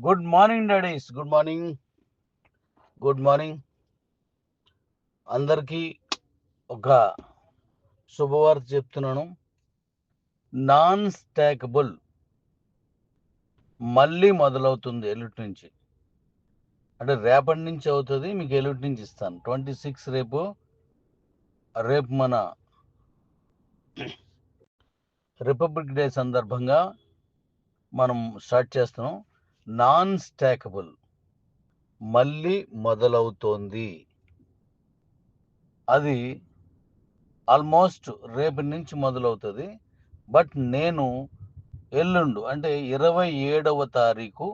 Good morning daddy's. Good morning. Good morning అందరికీ. ఒక శుభవార్త చెప్తున్నాను. నాన్ స్టాకబుల్ మళ్ళీ మొదలవుతుంది ఎల్లుటి నుంచి. అంటే రేపటి నుంచి అవుతుంది, మీకు ఎల్లుటి నుంచి ఇస్తాను. 26 రేపు మన రిపబ్లిక్ డే సందర్భంగా మనం స్టార్ట్ చేస్తున్నాం. నాన్ స్టాకబుల్ మళ్ళీ మొదలవుతోంది. అది ఆల్మోస్ట్ రేపటి నుంచి మొదలవుతుంది. బట్ నేను ఎల్లుండు అంటే 27వ తారీఖు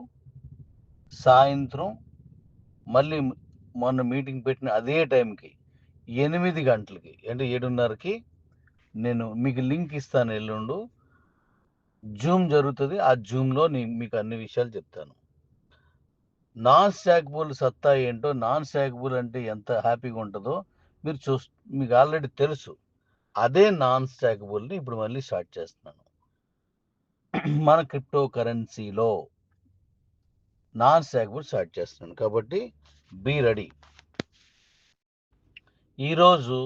సాయంత్రం మళ్ళీ మొన్న మీటింగ్ పెట్టిన అదే టైంకి 8 గంటలకి అంటే 7:30కి నేను మీకు లింక్ ఇస్తాను. ఎల్లుండు జూమ్ జరుగుతుంది. ఆ జూమ్లో నేను మీకు అన్ని విషయాలు చెప్తాను. నాన్ స్టాకబుల్ సత్తా ఏంటో, నాన్ స్టాకబుల్ అంటే ఎంత హ్యాపీగా ఉంటుందో మీకు ఆల్రెడీ తెలుసు. అదే నాన్ స్టాకబుల్ని ఇప్పుడు మళ్ళీ స్టార్ట్ చేస్తున్నాను. మన క్రిప్టో కరెన్సీలో నాన్ స్టాకబుల్ స్టార్ట్ చేస్తున్నాను. కాబట్టి బీ రెడీ. ఈరోజు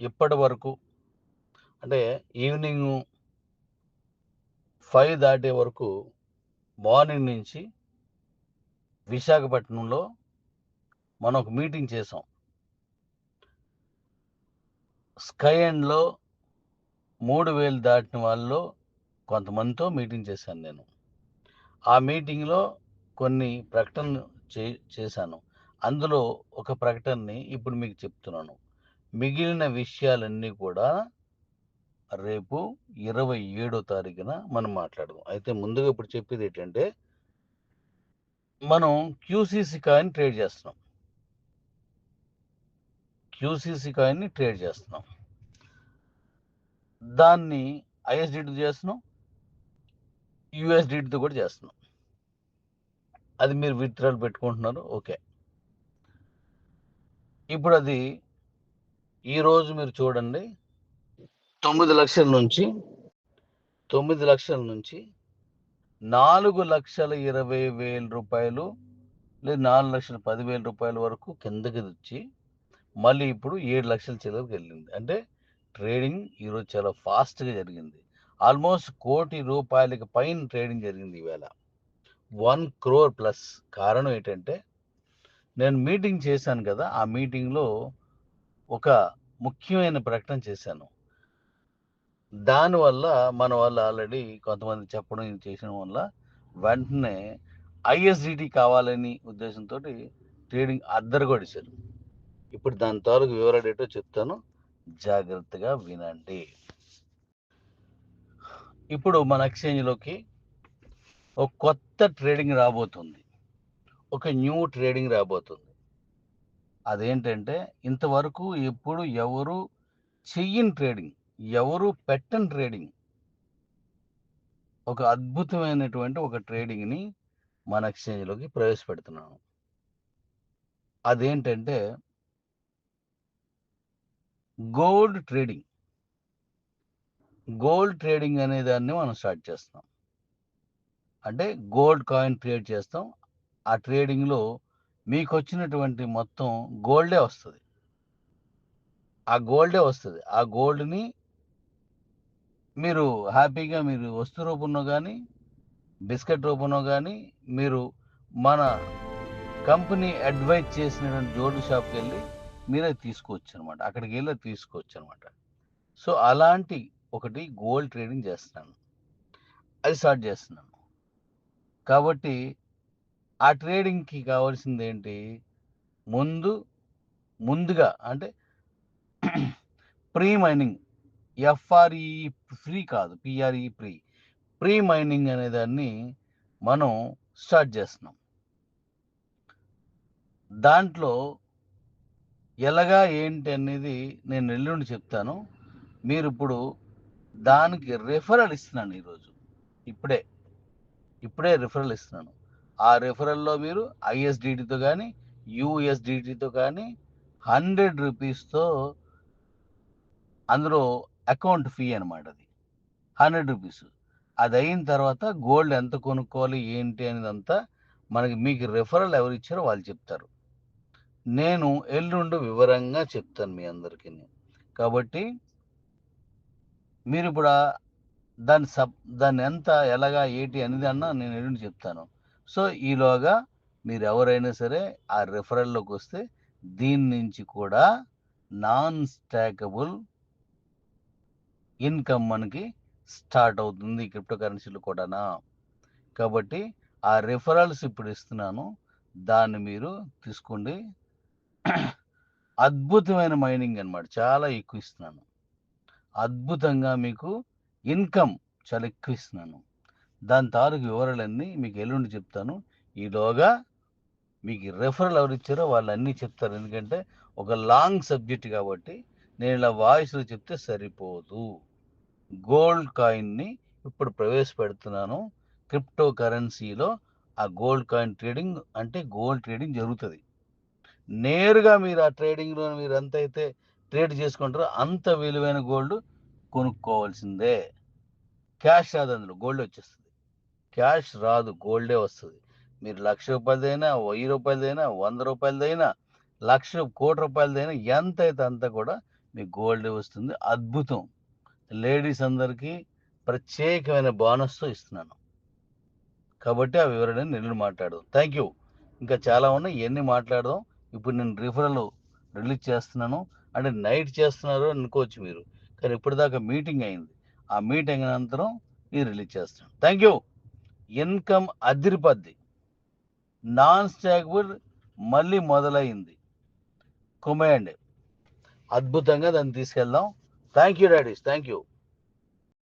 ఇప్పటి వరకు అంటే ఈవినింగ్ 5 దాటే వరకు మార్నింగ్ నుంచి విశాఖపట్నంలో మనం ఒక మీటింగ్ చేసాం. స్కై ఎండ్లో 3000 దాటిన వాళ్ళు కొంతమందితో మీటింగ్ చేశాను నేను. ఆ మీటింగ్లో కొన్ని ప్రకటనలు చేశాను. అందులో ఒక ప్రకటనని ఇప్పుడు మీకు చెప్తున్నాను. మిగిలిన విషయాలన్నీ కూడా రేపు 27వ తారీఖున మనం మాట్లాడదాం. అయితే ముందుగా ఇప్పుడు చెప్పేది ఏంటంటే, మనం క్యూసీసీ కాయిన్ ట్రేడ్ చేస్తున్నాం. క్యూసీసీ కాయిన్ని ట్రేడ్ చేస్తున్నాం. దాన్ని ఐఎస్డితో చేస్తున్నాం, యూఎస్డితో కూడా చేస్తున్నాం. అది మీరు విత్డ్రాల్ పెట్టుకుంటున్నారు. ఓకే. ఇప్పుడు అది ఈరోజు మీరు చూడండి, 9 లక్షల నుంచి 4,20,000 రూపాయలు లేదా 4,10,000 రూపాయల వరకు కిందకి వచ్చి మళ్ళీ ఇప్పుడు 7 లక్షల చిల్లరకు వెళ్ళింది. అంటే ట్రేడింగ్ ఈరోజు చాలా ఫాస్ట్గా జరిగింది. ఆల్మోస్ట్ 1 కోటి రూపాయలకి పైన ట్రేడింగ్ జరిగింది ఈవేళ. 1 crore ప్లస్. కారణం ఏంటంటే, నేను మీటింగ్ చేశాను కదా, ఆ మీటింగ్లో ఒక ముఖ్యమైన ప్రకటన చేశాను. దానివల్ల మన వాళ్ళు ఆల్రెడీ కొంతమంది చెప్పడం ఇది చేసిన వల్ల వెంటనే ఐఎస్డిటి కావాలని ఉద్దేశంతో ట్రేడింగ్ అద్దరగొడిశారు. ఇప్పుడు దాని తాలూకు వివరాలు ఏంటో చెప్తాను, జాగ్రత్తగా వినండి. ఇప్పుడు మన ఎక్స్చేంజ్లోకి ఒక కొత్త ట్రేడింగ్ రాబోతుంది. ఒక న్యూ ట్రేడింగ్ రాబోతుంది. అదేంటంటే, ఇంతవరకు ఎప్పుడు ఎవరు చెయ్యని ట్రేడింగ్, ఎవరు పెట్టని ట్రేడింగ్, ఒక అద్భుతమైనటువంటి ఒక ట్రేడింగ్ని మన ఎక్స్చేంజ్లోకి ప్రవేశపెడుతున్నాను. అదేంటంటే గోల్డ్ ట్రేడింగ్. గోల్డ్ ట్రేడింగ్ అనే దాన్ని మనం స్టార్ట్ చేస్తాం. అంటే గోల్డ్ కాయిన్ ట్రేడ్ చేస్తాం. ఆ ట్రేడింగ్లో మీకు వచ్చినటువంటి మొత్తం గోల్డే వస్తుంది. ఆ గోల్డ్ని మీరు హ్యాపీగా మీరు వస్తు రూపంలో కానీ, బిస్కెట్ రూపంలో కానీ, మీరు మన కంపెనీ అడ్వైజ్ చేసినటువంటి జ్యువెలరీ షాప్కి వెళ్ళి మీరే తీసుకోవచ్చు అనమాట. అక్కడికి వెళ్ళి తీసుకోవచ్చు అనమాట. సో అలాంటి ఒకటి గోల్డ్ ట్రేడింగ్ చేస్తున్నాను. అది స్టార్ట్ చేస్తున్నాను. కాబట్టి ఆ ట్రేడింగ్కి కావాల్సింది ఏంటి? ముందుగా అంటే ప్రీ మైనింగ్, ఎఫ్ఆర్ఈ ఫ్రీ కాదు, పిఆర్ఈ ప్రీ మైనింగ్ అనే దాన్ని మనం స్టార్ట్ చేస్తున్నాం. దాంట్లో ఎలాగా ఏంటి అనేది నేను ఎల్లుండి చెప్తాను. మీరు ఇప్పుడు దానికి రెఫరల్ ఇస్తున్నాను ఈరోజు. ఇప్పుడే రెఫరల్ ఇస్తున్నాను. ఆ రెఫరల్లో మీరు ఐఎస్డిటితో కానీ, యూఎస్డిటితో కానీ 100 రూపీస్తో, అందులో అకౌంట్ ఫీ అనమాట. అది 100 రూపీస్. అది అయిన తర్వాత గోల్డ్ ఎంత కొనుక్కోవాలి ఏంటి అనేది అంతా మీకు రెఫరల్ ఎవరు ఇచ్చారో వాళ్ళు చెప్తారు. నేను ఎల్లుండి వివరంగా చెప్తాను మీ అందరికీ. కాబట్టి మీరు ఇప్పుడు దాన్ని ఎంత ఎలాగా ఏంటి అనేది నేను ఎల్లుండి చెప్తాను. సో ఈలోగా మీరు ఎవరైనా సరే ఆ రెఫరల్లోకి వస్తే దీని నుంచి కూడా నాన్ స్టాకబుల్ ఇన్కమ్ మనకి స్టార్ట్ అవుతుంది క్రిప్టో కరెన్సీలు కూడానా. కాబట్టి ఆ రిఫరల్స్ ఇప్పుడు ఇస్తున్నాను, దాన్ని మీరు తీసుకోండి. అద్భుతమైన మైనింగ్ అన్నమాట, చాలా ఎక్కువ ఇస్తున్నాను. అద్భుతంగా మీకు ఇన్కమ్ చాలా ఎక్కువ ఇస్తున్నాను. దాని తాలూకు వివరాలన్నీ మీకు ఎల్లుండి చెప్తాను. ఈలోగా మీకు రెఫరల్ ఎవరు ఇచ్చారో వాళ్ళు అన్నీ చెప్తారు. ఎందుకంటే ఒక లాంగ్ సబ్జెక్ట్ కాబట్టి నేను ఇలా వాయిస్లో చెప్తే సరిపోదు. గోల్డ్ కాయిన్ని ఇప్పుడు ప్రవేశపెడుతున్నాను. క్రిప్టో కరెన్సీలో ఆ గోల్డ్ కాయిన్ ట్రేడింగ్ అంటే గోల్డ్ ట్రేడింగ్ జరుగుతుంది. నేరుగా మీరు ఆ ట్రేడింగ్లో మీరు ఎంతైతే ట్రేడ్ చేసుకుంటారో అంత విలువైన గోల్డ్ కొనుక్కోవాల్సిందే. క్యాష్ రాదు, అందులో గోల్డ్ వచ్చేస్తుంది. క్యాష్ రాదు, గోల్డే వస్తుంది. మీరు ₹1,00,000 ₹1,000, ₹100, ₹1,00,000, ₹1,00,00,000 ఎంత అయితే అంత కూడా మీకు గోల్డే వస్తుంది. అద్భుతం. లేడీస్ అందరికీ ప్రత్యేకమైన బోనస్తో ఇస్తున్నాను. కాబట్టి ఆ వివరణ నేను మాట్లాడదాం. Thank you. ఇంకా చాలా ఉన్నాయి, ఇవన్నీ మాట్లాడదాం. ఇప్పుడు నేను రిఫరల్ రిలీజ్ చేస్తున్నాను. అంటే నైట్ చేస్తున్నారు అనుకోవచ్చు మీరు, కానీ ఇప్పటిదాకా మీటింగ్ అయింది. ఆ మీటింగ్ అనంతరం ఇది రిలీజ్ చేస్తున్నాను. Thank you. ఇన్కమ్ అదిరిపద్ది. నాన్ స్టాకబుల్ మళ్ళీ మొదలైంది. కుమ్మేయండి. అద్భుతంగా దాన్ని తీసుకెళ్దాం. Thank you daddies, thank you.